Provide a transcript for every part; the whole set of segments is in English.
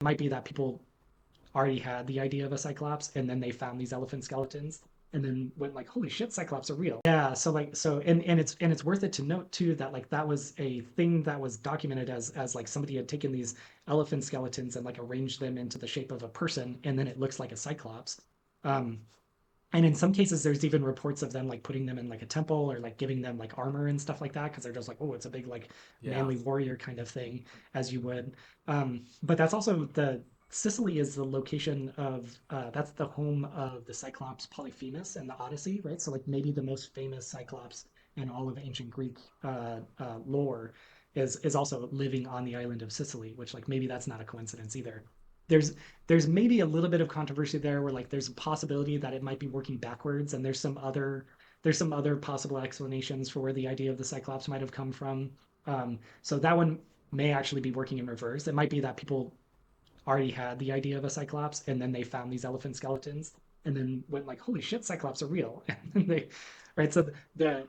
might be that people already had the idea of a Cyclops, and then they found these elephant skeletons, and then went like, "Holy shit, Cyclops are real!" Yeah, so like, and it's worth it to note too that like that was a thing that was documented as like somebody had taken these elephant skeletons and like arranged them into the shape of a person, and then it looks like a Cyclops. Um, and in some cases, there's even reports of them like putting them in like a temple or like giving them like armor and stuff like that because they're just like, oh, it's a big like Yeah. manly warrior kind of thing, as you would. But that's also the Sicily is the location of that's the home of the Cyclops Polyphemus and the Odyssey, right? So like maybe the most famous Cyclops in all of ancient Greek lore is also living on the island of Sicily, which like maybe that's not a coincidence either. There's there's maybe a little bit of controversy there where like there's a possibility that it might be working backwards, and there's some other possible explanations for where the idea of the Cyclops might have come from. So that one may actually be working in reverse. It might be that people already had the idea of a Cyclops, and then they found these elephant skeletons, and then went like, "Holy shit, Cyclops are real!" And they, right? So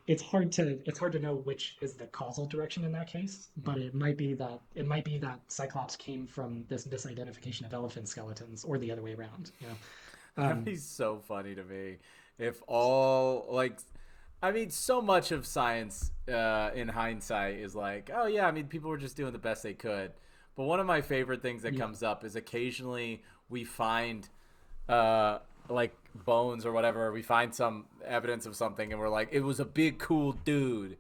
it's hard to know which is the causal direction in that case, but it might be that Cyclops came from this misidentification of elephant skeletons, or the other way around. That'd Um, be so funny to me if all like I mean, so much of science in hindsight is like, oh yeah, I mean, people were just doing the best they could. But one of my favorite things that yeah, comes up is occasionally we find uh, like bones or whatever. We find some evidence of something, and we're like, it was a big cool dude.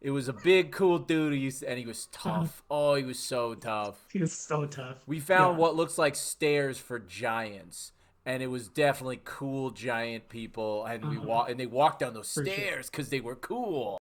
It was a big cool dude who used to, and he was tough. Oh, he was so tough. he was so tough. We found Yeah, what looks like stairs for giants, and it was definitely cool giant people, and we uh, walk and they walked down those for sure. stairs because they were cool.